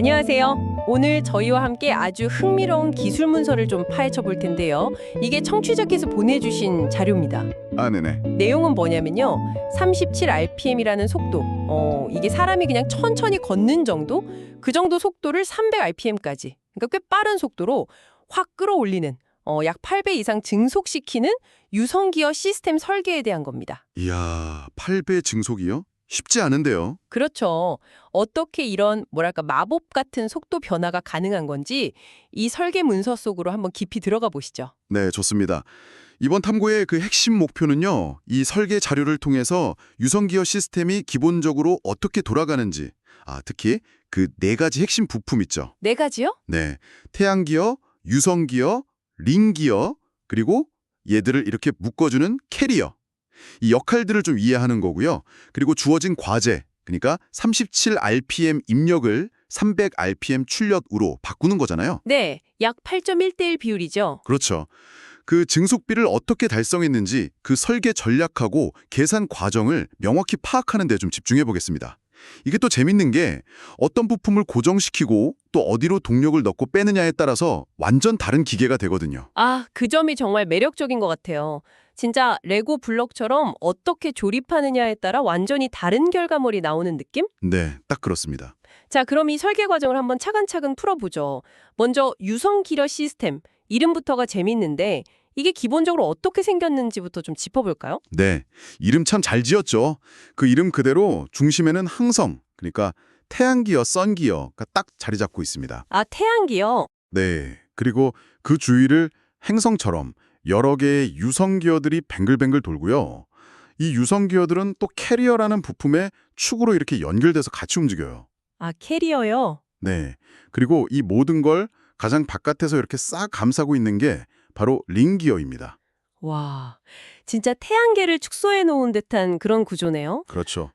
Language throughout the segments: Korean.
안녕하세요. 오늘 저희와 함께 아주 흥미로운 기술 문서를 좀 파헤쳐 볼 텐데요. 이게 청취자께서 보내주신 자료입니다. 네네. 내용은 뭐냐면요. 37rpm이라는 속도. 이게 사람이 그냥 천천히 걷는 정도? 그 정도 속도를 300rpm까지. 그러니까 꽤 빠른 속도로 확 끌어올리는 약 8배 이상 증속시키는 유성기어 시스템 설계에 대한 겁니다. 이야, 8배 증속이요? 쉽지 않은데요. 그렇죠. 어떻게 이런 뭐랄까 마법 같은 속도 변화가 가능한 건지 이 설계 문서 속으로 한번 깊이 들어가 보시죠. 네, 좋습니다. 이번 탐구의 그 핵심 목표는요, 이 설계 자료를 통해서 유성기어 시스템이 기본적으로 어떻게 돌아가는지, 특히 그 네 가지 핵심 부품 있죠. 네 가지요? 네, 태양기어, 유성기어, 링기어, 그리고 얘들을 이렇게 묶어주는 캐리어. 이 역할들을 좀 이해하는 거고요. 그리고 주어진 과제, 그러니까 37rpm 입력을 300rpm 출력으로 바꾸는 거잖아요. 네, 약 8.1대1 비율이죠. 그렇죠. 그 증속비를 어떻게 달성했는지 그 설계 전략하고 계산 과정을 명확히 파악하는 데 좀 집중해 보겠습니다. 이게 또 재밌는 게 어떤 부품을 고정시키고 또 어디로 동력을 넣고 빼느냐에 따라서 완전 다른 기계가 되거든요. 그 점이 정말 매력적인 것 같아요. 진짜 레고 블럭처럼 어떻게 조립하느냐에 따라 완전히 다른 결과물이 나오는 느낌? 네, 딱 그렇습니다. 자, 그럼 이 설계 과정을 한번 차근차근 풀어보죠. 먼저 유성 기러 시스템, 이름부터가 재밌는데 이게 기본적으로 어떻게 생겼는지부터 좀 짚어볼까요? 네, 이름 참 잘 지었죠. 그 이름 그대로 중심에는 항성, 그러니까 태양기어, 선기어가 딱 자리 잡고 있습니다. 태양기요. 네, 그리고 그 주위를 행성처럼 여러 개의 유성기어들이 뱅글뱅글 돌고요. 이 유성기어들은 또 캐리어라는 부품의 축으로 이렇게 연결돼서 같이 움직여요. 캐리어요. 네, 그리고 이 모든 걸 가장 바깥에서 이렇게 싹 감싸고 있는 게 바로 링기어입니다. 와, 진짜 태양계를 축소해 놓은 듯한 그런 구조네요. 그렇죠.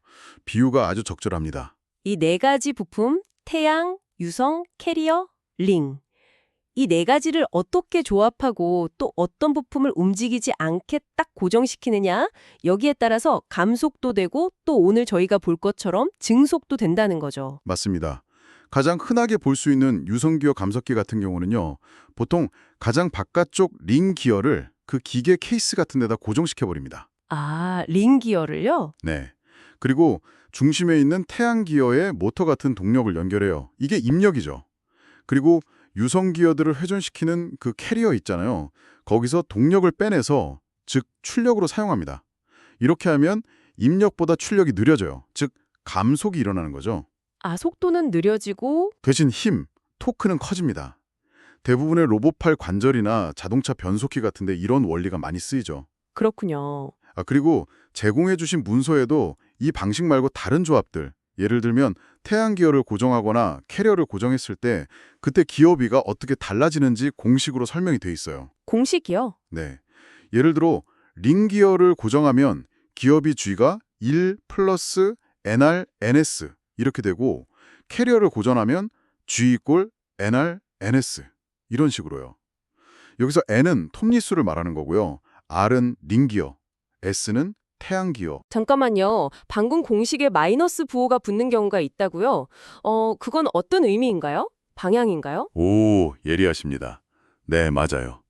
비유가 아주 적절합니다. 이 네 가지 부품, 태양, 유성, 캐리어, 링. 이 네 가지를 어떻게 조합하고 또 어떤 부품을 움직이지 않게 딱 고정시키느냐, 여기에 따라서 감속도 되고 또 오늘 저희가 볼 것처럼 증속도 된다는 거죠. 맞습니다. 가장 흔하게 볼 수 있는 유성기어 감속기 같은 경우는요. 보통 가장 바깥쪽 링 기어를 그 기계 케이스 같은 데다 고정시켜버립니다. 링 기어를요? 네. 그리고 중심에 있는 태양 기어에 모터 같은 동력을 연결해요. 이게 입력이죠. 그리고 유성 기어들을 회전시키는 그 캐리어 있잖아요. 거기서 동력을 빼내서 즉 출력으로 사용합니다. 이렇게 하면 입력보다 출력이 느려져요. 즉 감속이 일어나는 거죠. 속도는 느려지고 대신 힘, 토크는 커집니다. 대부분의 로봇팔 관절이나 자동차 변속기 같은데 이런 원리가 많이 쓰이죠. 그렇군요. 그리고 제공해주신 문서에도 이 방식 말고 다른 조합들, 예를 들면 태양기어를 고정하거나 캐리어를 고정했을 때 그때 기어비가 어떻게 달라지는지 공식으로 설명이 돼 있어요. 공식이요? 네. 예를 들어 링기어를 고정하면 기어비 G가 1 플러스 NR, NS 이렇게 되고 캐리어를 고정하면 G 이꼴 NR, NS 이런 식으로요. 여기서 N은 톱니수를 말하는 거고요. R은 링기어, S는 태양기어. 잠깐만요. 방금 공식에 마이너스 부호가 붙는 경우가 있다고요? 그건 어떤 의미인가요? 방향인가요? 오, 예리하십니다. 네, 맞아요.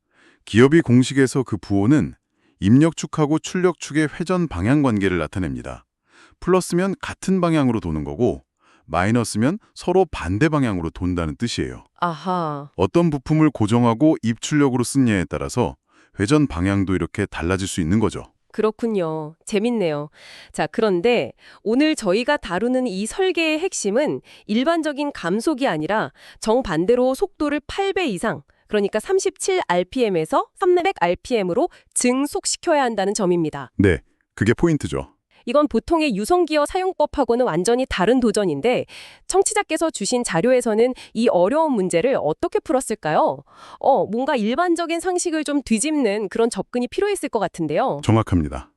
기어비 공식에서 그 부호는 입력축하고 출력축의 회전 방향 관계를 나타냅니다. 플러스면 같은 방향으로 도는 거고 마이너스면 서로 반대 방향으로 돈다는 뜻이에요. 아하. 어떤 부품을 고정하고 입출력으로 쓰냐에 따라서 회전 방향도 이렇게 달라질 수 있는 거죠. 그렇군요. 재밌네요. 자, 그런데 오늘 저희가 다루는 이 설계의 핵심은 일반적인 감속이 아니라 정반대로 속도를 8배 이상, 그러니까 37rpm에서 300rpm으로 증속시켜야 한다는 점입니다. 네, 그게 포인트죠. 이건 보통의 유성기어 사용법하고는 완전히 다른 도전인데 청취자께서 주신 자료에서는 이 어려운 문제를 어떻게 풀었을까요? 뭔가 일반적인 상식을 좀 뒤집는 그런 접근이 필요했을 것 같은데요. 정확합니다.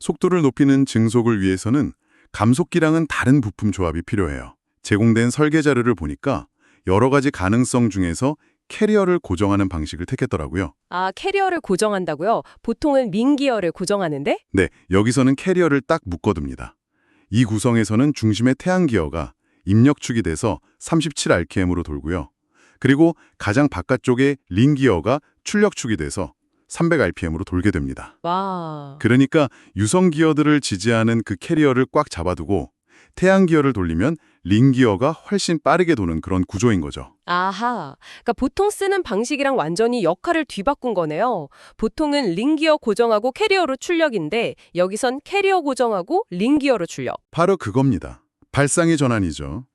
속도를 높이는 증속을 위해서는 감속기랑은 다른 부품 조합이 필요해요. 제공된 설계 자료를 보니까 여러 가지 가능성 중에서 캐리어를 고정하는 방식을 택했더라고요. 캐리어를 고정한다고요? 보통은 링기어를 고정하는데? 네, 여기서는 캐리어를 딱 묶어둡니다. 이 구성에서는 중심의 태양기어가 입력축이 돼서 37rpm으로 돌고요. 그리고 가장 바깥쪽에 링기어가 출력축이 돼서 300rpm으로 돌게 됩니다. 와. 그러니까 유성 기어들을 지지하는 그 캐리어를 꽉 잡아두고 태양 기어를 돌리면 링 기어가 훨씬 빠르게 도는 그런 구조인 거죠. 아하. 그러니까 보통 쓰는 방식이랑 완전히 역할을 뒤바꾼 거네요. 보통은 링기어 고정하고 캐리어로 출력인데 여기선 캐리어 고정하고 링기어로 출력. 바로 그겁니다. 발상의 전환이죠.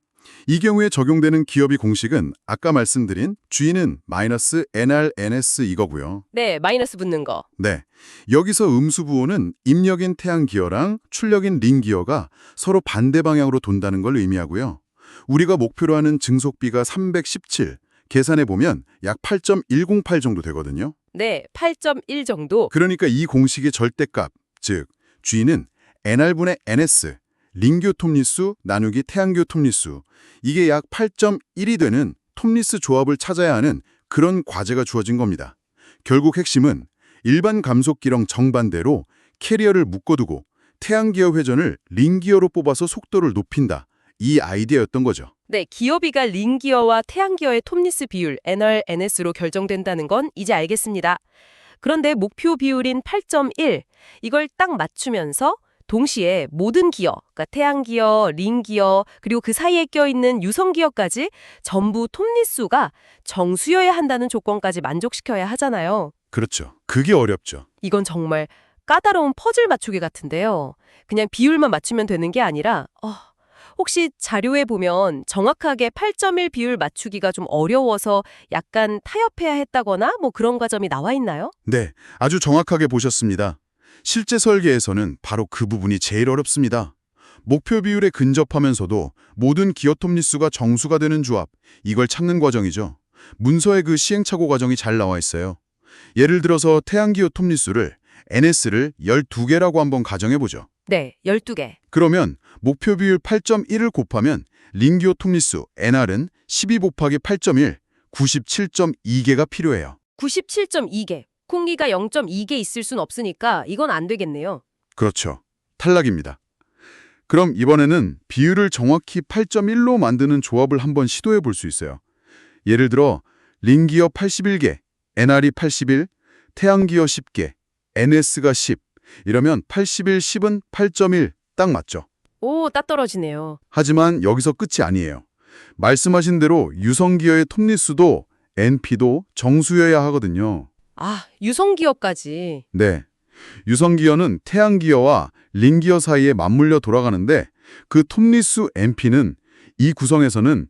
이 경우에 적용되는 기업이 공식은 아까 말씀드린 G는 -NR/NS 이거고요. 네, 마이너스 붙는 거. 네, 여기서 음수부호는 입력인 태양 기어랑 출력인 링 기어가 서로 반대 방향으로 돈다는 걸 의미하고요. 우리가 목표로 하는 증속비가 317, 계산해 보면 약 8.108 정도 되거든요. 네, 8.1 정도. 그러니까 이 공식의 절대값, 즉 G는 NR분의 NS, 링교 톱니수 나누기 태양교 톱니수, 이게 약 8.1이 되는 톱니스 조합을 찾아야 하는 그런 과제가 주어진 겁니다. 결국 핵심은 일반 감속기랑 정반대로 캐리어를 묶어두고 태양기어 회전을 링기어로 뽑아서 속도를 높인다. 이 아이디어였던 거죠. 네, 기어비가 링기어와 태양기어의 톱니스 비율 NR/NS로 결정된다는 건 이제 알겠습니다. 그런데 목표 비율인 8.1, 이걸 딱 맞추면서 동시에 모든 기어, 그러니까 태양기어, 링기어, 그리고 그 사이에 껴있는 유성기어까지 전부 톱니수가 정수여야 한다는 조건까지 만족시켜야 하잖아요. 그렇죠. 그게 어렵죠. 이건 정말 까다로운 퍼즐 맞추기 같은데요. 그냥 비율만 맞추면 되는 게 아니라 혹시 자료에 보면 정확하게 8.1 비율 맞추기가 좀 어려워서 약간 타협해야 했다거나 뭐 그런 과정이 나와 있나요? 네, 아주 정확하게 보셨습니다. 실제 설계에서는 바로 그 부분이 제일 어렵습니다. 목표 비율에 근접하면서도 모든 기어 톱니수가 정수가 되는 조합, 이걸 찾는 과정이죠. 문서에 그 시행착오 과정이 잘 나와 있어요. 예를 들어서 태양기어 톱니수를 NS를 12개라고 한번 가정해보죠. 네, 12개. 그러면 목표 비율 8.1을 곱하면 링기어 톱니수 NR은 12 곱하기 8.1, 97.2개가 필요해요. 97.2개. 콩기가 0.2개 있을 순 없으니까 이건 안 되겠네요. 그렇죠. 탈락입니다. 그럼 이번에는 비율을 정확히 8.1로 만드는 조합을 한번 시도해 볼 수 있어요. 예를 들어 링기어 81개, NR이 81, 태양기어 10개, NS가 10. 이러면 81, 10은 8.1, 딱 맞죠? 오, 딱 떨어지네요. 하지만 여기서 끝이 아니에요. 말씀하신 대로 유성기어의 톱니수도 NP도 정수여야 하거든요. 아, 유성기어까지. 네. 유성기어는 태양기어와 링기어 사이에 맞물려 돌아가는데 그 톱니수 NP는 이 구성에서는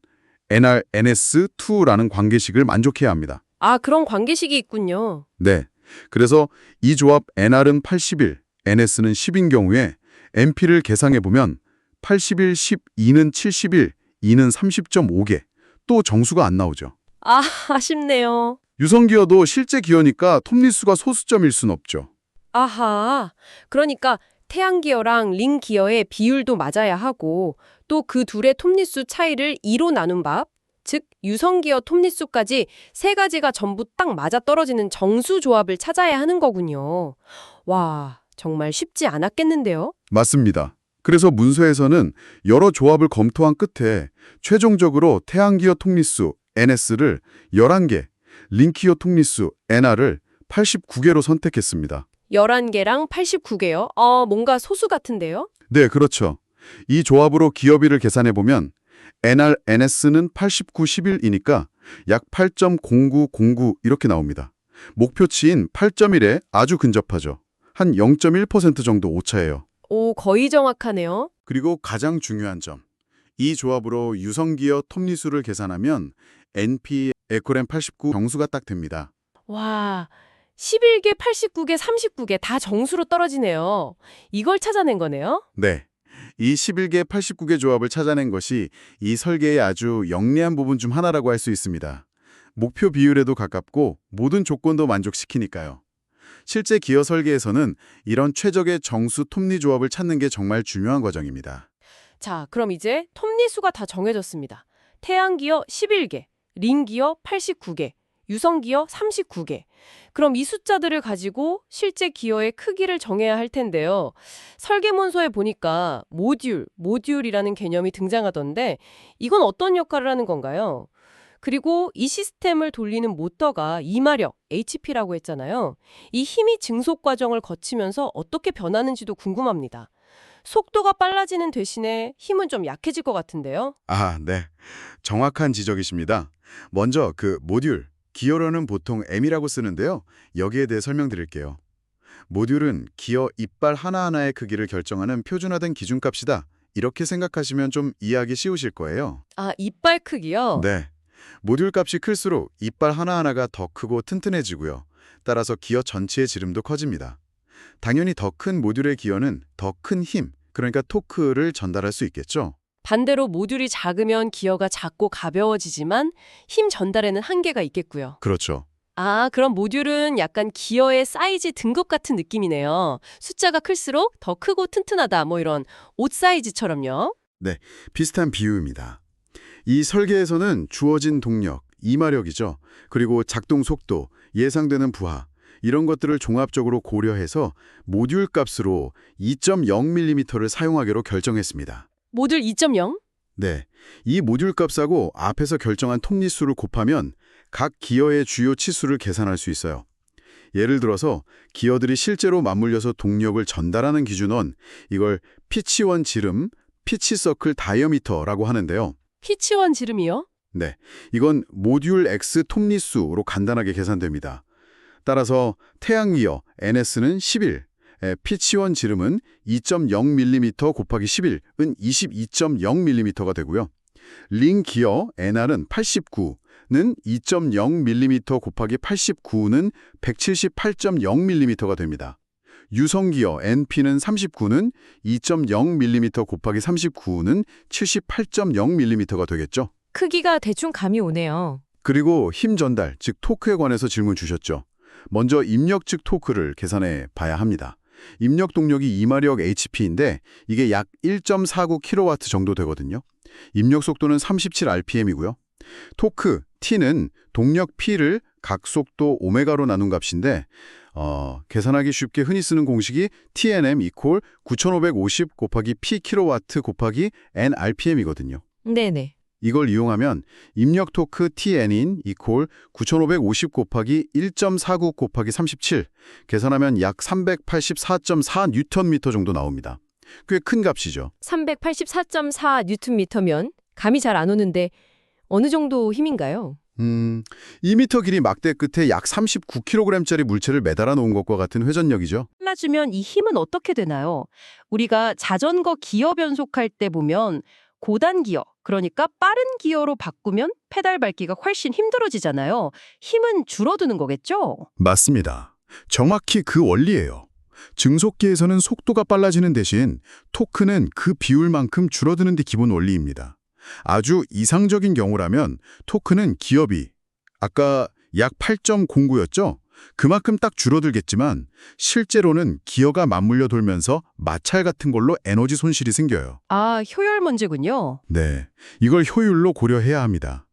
NR/NS2라는 관계식을 만족해야 합니다. 아, 그런 관계식이 있군요. 네. 그래서 이 조합 NR은 81, NS는 10인 경우에 NP를 계산해보면 81, 10, 2는 71, 2는 30.5개. 또 정수가 안 나오죠. 아, 아쉽네요. 유성기어도 실제 기어니까 톱니수가 소수점일 순 없죠. 아하. 그러니까 태양기어랑 링기어의 비율도 맞아야 하고 또 그 둘의 톱니수 차이를 2로 나눈 밥, 즉 유성기어 톱니수까지 세 가지가 전부 딱 맞아떨어지는 정수 조합을 찾아야 하는 거군요. 와, 정말 쉽지 않았겠는데요? 맞습니다. 그래서 문서에서는 여러 조합을 검토한 끝에 최종적으로 태양기어 톱니수 NS를 11개, 링기어 톱니수 NR을 89개로 선택했습니다. 11개랑 89개요? 뭔가 소수 같은데요? 네, 그렇죠. 이 조합으로 기어비를 계산해보면 NR, NS는 89, 11이니까 약 8.0909 이렇게 나옵니다. 목표치인 8.1에 아주 근접하죠. 한 0.1% 정도 오차예요. 오, 거의 정확하네요. 그리고 가장 중요한 점. 이 조합으로 유성기어 톱니수를 계산하면 NP 에코렘 89 정수가 딱 됩니다. 와, 11개, 89개, 39개 다 정수로 떨어지네요. 이걸 찾아낸 거네요? 네. 이 11개, 89개 조합을 찾아낸 것이 이 설계의 아주 영리한 부분 중 하나라고 할 수 있습니다. 목표 비율에도 가깝고 모든 조건도 만족시키니까요. 실제 기어 설계에서는 이런 최적의 정수 톱니 조합을 찾는 게 정말 중요한 과정입니다. 자, 그럼 이제 톱니수가 다 정해졌습니다. 태양기어 11개, 링기어 89개, 유성기어 39개. 그럼 이 숫자들을 가지고 실제 기어의 크기를 정해야 할 텐데요. 설계문서에 보니까 모듈이라는 개념이 등장하던데 이건 어떤 역할을 하는 건가요? 그리고 이 시스템을 돌리는 모터가 이마력, HP라고 했잖아요. 이 힘이 증속 과정을 거치면서 어떻게 변하는지도 궁금합니다. 속도가 빨라지는 대신에 힘은 좀 약해질 것 같은데요. 아, 네. 정확한 지적이십니다. 먼저 그 모듈, 기어로는 보통 M이라고 쓰는데요. 여기에 대해 설명드릴게요. 모듈은 기어 이빨 하나하나의 크기를 결정하는 표준화된 기준값이다. 이렇게 생각하시면 좀 이해하기 쉬우실 거예요. 아, 이빨 크기요? 네. 모듈 값이 클수록 이빨 하나하나가 더 크고 튼튼해지고요. 따라서 기어 전체의 지름도 커집니다. 당연히 더 큰 모듈의 기어는 더 큰 힘, 그러니까 토크를 전달할 수 있겠죠. 반대로 모듈이 작으면 기어가 작고 가벼워지지만 힘 전달에는 한계가 있겠고요. 그렇죠. 아, 그럼 모듈은 약간 기어의 사이즈 등급 같은 느낌이네요. 숫자가 클수록 더 크고 튼튼하다, 뭐 이런 옷 사이즈처럼요. 비슷한 비유입니다. 이 설계에서는 주어진 동력, 이마력이죠. 그리고 작동 속도, 예상되는 부하, 이런 것들을 종합적으로 고려해서 모듈 값으로 2.0mm를 사용하기로 결정했습니다. 모듈 2.0? 네, 이 모듈 값하고 앞에서 결정한 톱니수를 곱하면 각 기어의 주요 치수를 계산할 수 있어요. 예를 들어서 기어들이 실제로 맞물려서 동력을 전달하는 기준은 이걸 피치원 지름, 피치 서클 다이어미터라고 하는데요. 피치원 지름이요? 네, 이건 모듈 X 톱니수로 간단하게 계산됩니다. 따라서 태양기어 NS는 11, 피치원 지름은 2.0mm 곱하기 11은 22.0mm가 되고요. 링기어 NR은 89는 2.0mm 곱하기 89는 178.0mm가 됩니다. 유성기어 NP는 39는 2.0mm 곱하기 39는 78.0mm가 되겠죠. 크기가 대충 감이 오네요. 그리고 힘 전달, 즉 토크에 관해서 질문 주셨죠. 먼저 입력 즉 토크를 계산해 봐야 합니다. 입력 동력이 이마력 HP인데 이게 약 1.49kW 정도 되거든요. 입력 속도는 37rpm이고요. 토크 T는 동력 P를 각 속도 오메가로 나눈 값인데 계산하기 쉽게 흔히 쓰는 공식이 TNM equal 9550 곱하기 P kW 곱하기 N rpm이거든요. 네네. 이걸 이용하면 입력 토크 TN인 equal 9550 곱하기 1.49 곱하기 37 계산하면 약 384.4Nm 정도 나옵니다. 꽤 큰 값이죠. 384.4 뉴턴미터면 감이 잘 안 오는데 어느 정도 힘인가요? 2m 길이 막대 끝에 약 39kg짜리 물체를 매달아 놓은 것과 같은 회전력이죠. 잘라주면 이 힘은 어떻게 되나요? 우리가 자전거 기어 변속할 때 보면 고단 기어, 그러니까 빠른 기어로 바꾸면 페달 밟기가 훨씬 힘들어지잖아요. 힘은 줄어드는 거겠죠? 맞습니다. 정확히 그 원리예요. 증속기에서는 속도가 빨라지는 대신 토크는 그 비율만큼 줄어드는 게 기본 원리입니다. 아주 이상적인 경우라면 토크는 기업이 아까 약 8.09였죠? 그만큼 딱 줄어들겠지만 실제로는 기어가 맞물려 돌면서 마찰 같은 걸로 에너지 손실이 생겨요. 아, 효율 문제군요. 네, 이걸 효율로 고려해야 합니다.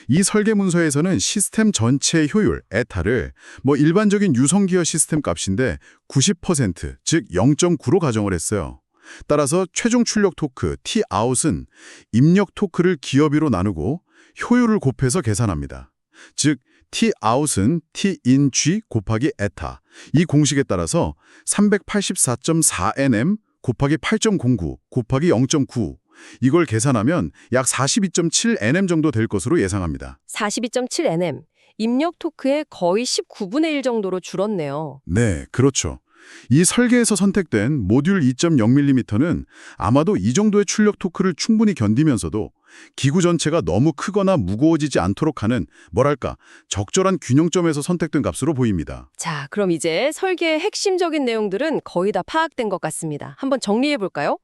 이 설계 문서에서는 시스템 전체의 효율, 에타를 일반적인 유성기어 시스템 값인데 90%, 즉 0.9로 가정을 했어요. 따라서 최종 출력 토크 T-out은 입력 토크를 기어비로 나누고 효율을 곱해서 계산합니다. 즉 T-out은 T-in-G 곱하기 에타. 이 공식에 따라서 384.4nm 곱하기 8.09 곱하기 0.9 이걸 계산하면 약 42.7nm 정도 될 것으로 예상합니다. 42.7nm. 입력 토크의 거의 19분의 1 정도로 줄었네요. 네, 그렇죠. 이 설계에서 선택된 모듈 2.0mm는 아마도 이 정도의 출력 토크를 충분히 견디면서도 기구 전체가 너무 크거나 무거워지지 않도록 하는 적절한 균형점에서 선택된 값으로 보입니다. 자, 그럼 이제 설계의 핵심적인 내용들은 거의 다 파악된 것 같습니다. 한번 정리해 볼까요?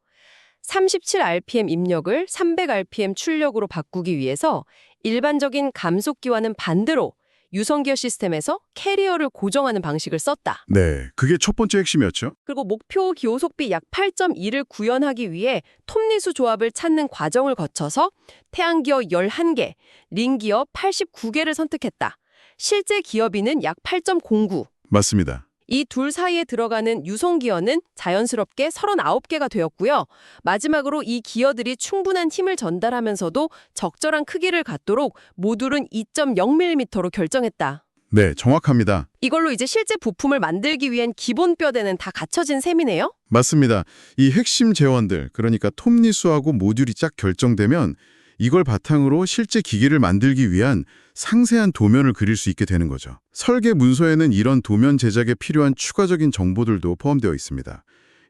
37rpm 입력을 300rpm 출력으로 바꾸기 위해서 일반적인 감속기와는 반대로 유성기어 시스템에서 캐리어를 고정하는 방식을 썼다. 네, 그게 첫 번째 핵심이었죠. 그리고 목표 기호속비 약 8.2를 구현하기 위해 톱니수 조합을 찾는 과정을 거쳐서 태양기어 11개, 링기어 89개를 선택했다. 실제 기어비는 약 8.09. 맞습니다. 이 둘 사이에 들어가는 유성 기어는 자연스럽게 39개가 되었고요. 마지막으로 이 기어들이 충분한 힘을 전달하면서도 적절한 크기를 갖도록 모듈은 2.0mm로 결정했다. 네, 정확합니다. 이걸로 이제 실제 부품을 만들기 위한 기본 뼈대는 다 갖춰진 셈이네요? 맞습니다. 이 핵심 재원들, 그러니까 톱니수하고 모듈이 쫙 결정되면 이걸 바탕으로 실제 기기를 만들기 위한 상세한 도면을 그릴 수 있게 되는 거죠. 설계 문서에는 이런 도면 제작에 필요한 추가적인 정보들도 포함되어 있습니다.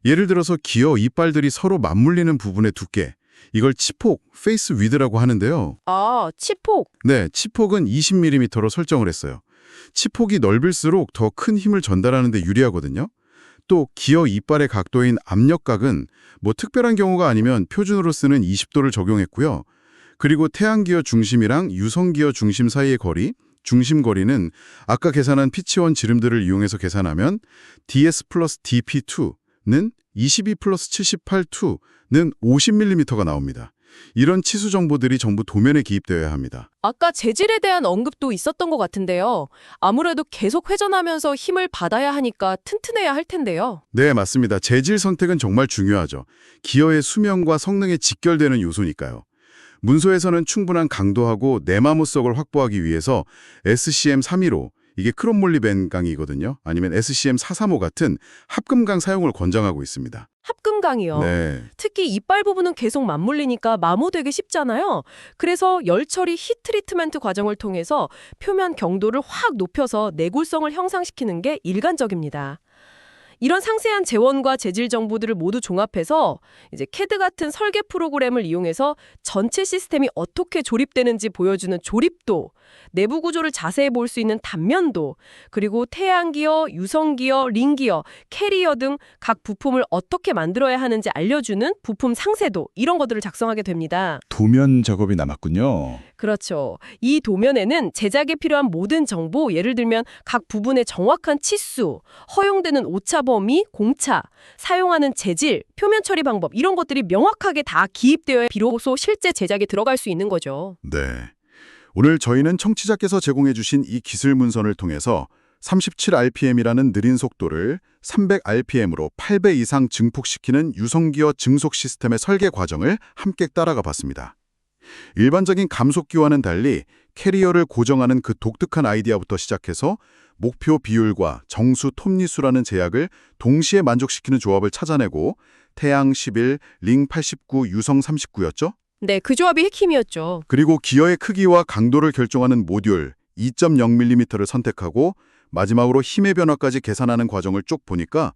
예를 들어서 기어 이빨들이 서로 맞물리는 부분의 두께, 이걸 치폭, 페이스 위드라고 하는데요. 아, 치폭. 네, 치폭은 20mm로 설정을 했어요. 치폭이 넓을수록 더 큰 힘을 전달하는 데 유리하거든요. 또 기어 이빨의 각도인 압력각은 뭐 특별한 경우가 아니면 표준으로 쓰는 20도를 적용했고요. 그리고 태양기어 중심이랑 유성기어 중심 사이의 거리, 중심 거리는 아까 계산한 피치원 지름들을 이용해서 계산하면 DS 플러스 DP2는 22 플러스 78,2는 50mm가 나옵니다. 이런 치수 정보들이 전부 도면에 기입되어야 합니다. 아까 재질에 대한 언급도 있었던 것 같은데요. 아무래도 계속 회전하면서 힘을 받아야 하니까 튼튼해야 할 텐데요. 네, 맞습니다. 재질 선택은 정말 중요하죠. 기어의 수명과 성능에 직결되는 요소니까요. 문서에서는 충분한 강도하고 내마모석을 확보하기 위해서 SCM315, 이게 크롬몰리벤 강이거든요. 아니면 SCM435 같은 합금강 사용을 권장하고 있습니다. 합금강이요. 네, 특히 이빨 부분은 계속 맞물리니까 마모되기 쉽잖아요. 그래서 열처리 히트 트리트먼트 과정을 통해서 표면 경도를 확 높여서 내굴성을 형상시키는 게 일반적입니다. 이런 상세한 재원과 재질 정보들을 모두 종합해서 이제 CAD 같은 설계 프로그램을 이용해서 전체 시스템이 어떻게 조립되는지 보여주는 조립도, 내부 구조를 자세히 볼 수 있는 단면도, 그리고 태양기어, 유성기어, 링기어, 캐리어 등 각 부품을 어떻게 만들어야 하는지 알려주는 부품 상세도, 이런 것들을 작성하게 됩니다. 도면 작업이 남았군요. 그렇죠. 이 도면에는 제작에 필요한 모든 정보, 예를 들면 각 부분의 정확한 치수, 허용되는 오차 범위, 공차, 사용하는 재질, 표면 처리 방법, 이런 것들이 명확하게 다 기입되어야 비로소 실제 제작에 들어갈 수 있는 거죠. 네. 오늘 저희는 청취자께서 제공해 주신 이 기술 문선을 통해서 37rpm이라는 느린 속도를 300rpm으로 8배 이상 증폭시키는 유성기어 증속 시스템의 설계 과정을 함께 따라가 봤습니다. 일반적인 감속기와는 달리 캐리어를 고정하는 그 독특한 아이디어부터 시작해서 목표 비율과 정수 톱니수라는 제약을 동시에 만족시키는 조합을 찾아내고 태양 11, 링 89, 유성 39였죠? 네, 그 조합이 핵심이었죠. 그리고 기어의 크기와 강도를 결정하는 모듈 2.0mm를 선택하고 마지막으로 힘의 변화까지 계산하는 과정을 쭉 보니까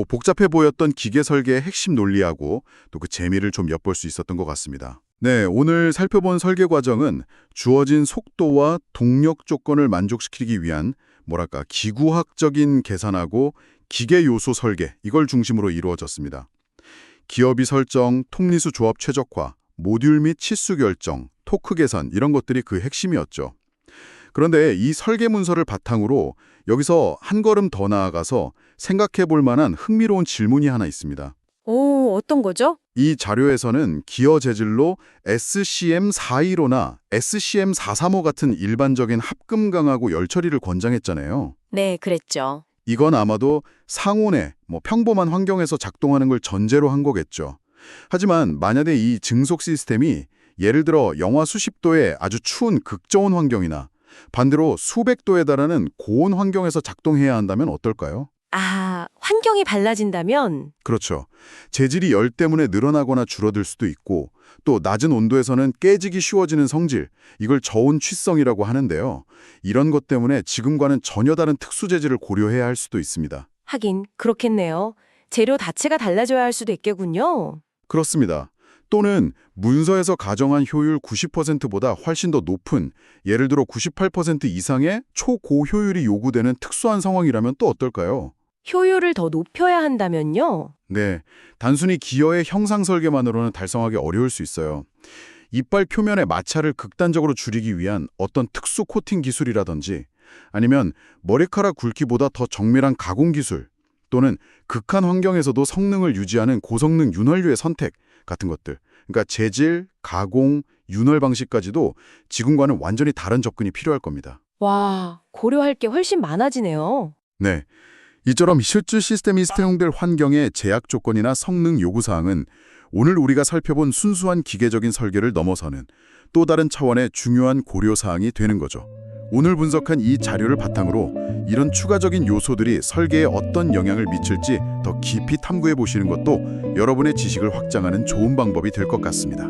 복잡해 보였던 기계 설계의 핵심 논리하고 또 그 재미를 좀 엿볼 수 있었던 것 같습니다. 네, 오늘 살펴본 설계 과정은 주어진 속도와 동력 조건을 만족시키기 위한 기구학적인 계산하고 기계 요소 설계, 이걸 중심으로 이루어졌습니다. 기어비 설정, 톱니수 조합 최적화, 모듈 및 치수 결정, 토크 계산, 이런 것들이 그 핵심이었죠. 그런데 이 설계 문서를 바탕으로 여기서 한 걸음 더 나아가서 생각해 볼 만한 흥미로운 질문이 하나 있습니다. 오, 어떤 거죠? 이 자료에서는 기어 재질로 SCM415나 SCM435 같은 일반적인 합금강하고 열처리를 권장했잖아요. 네, 그랬죠. 이건 아마도 상온의 평범한 환경에서 작동하는 걸 전제로 한 거겠죠. 하지만 만약에 이 증속 시스템이 예를 들어 영하 수십 도의 아주 추운 극저온 환경이나 반대로 수백 도에 달하는 고온 환경에서 작동해야 한다면 어떨까요? 아, 환경이 달라진다면? 그렇죠. 재질이 열 때문에 늘어나거나 줄어들 수도 있고 또 낮은 온도에서는 깨지기 쉬워지는 성질, 이걸 저온 취성이라고 하는데요. 이런 것 때문에 지금과는 전혀 다른 특수 재질을 고려해야 할 수도 있습니다. 하긴 그렇겠네요. 재료 자체가 달라져야 할 수도 있겠군요. 그렇습니다. 또는 문서에서 가정한 효율 90%보다 훨씬 더 높은, 예를 들어 98% 이상의 초고효율이 요구되는 특수한 상황이라면 또 어떨까요? 효율을 더 높여야 한다면요? 네, 단순히 기어의 형상 설계만으로는 달성하기 어려울 수 있어요. 이빨 표면의 마찰을 극단적으로 줄이기 위한 어떤 특수 코팅 기술이라든지 아니면 머리카락 굵기보다 더 정밀한 가공 기술 또는 극한 환경에서도 성능을 유지하는 고성능 윤활유의 선택 같은 것들. 그러니까 재질, 가공, 윤활 방식까지도 지금과는 완전히 다른 접근이 필요할 겁니다. 와, 고려할 게 훨씬 많아지네요. 네. 이처럼 실제 시스템이 사용될 환경의 제약 조건이나 성능 요구사항은 오늘 우리가 살펴본 순수한 기계적인 설계를 넘어서는 또 다른 차원의 중요한 고려사항이 되는 거죠. 오늘 분석한 이 자료를 바탕으로 이런 추가적인 요소들이 설계에 어떤 영향을 미칠지 더 깊이 탐구해 보시는 것도 여러분의 지식을 확장하는 좋은 방법이 될 것 같습니다.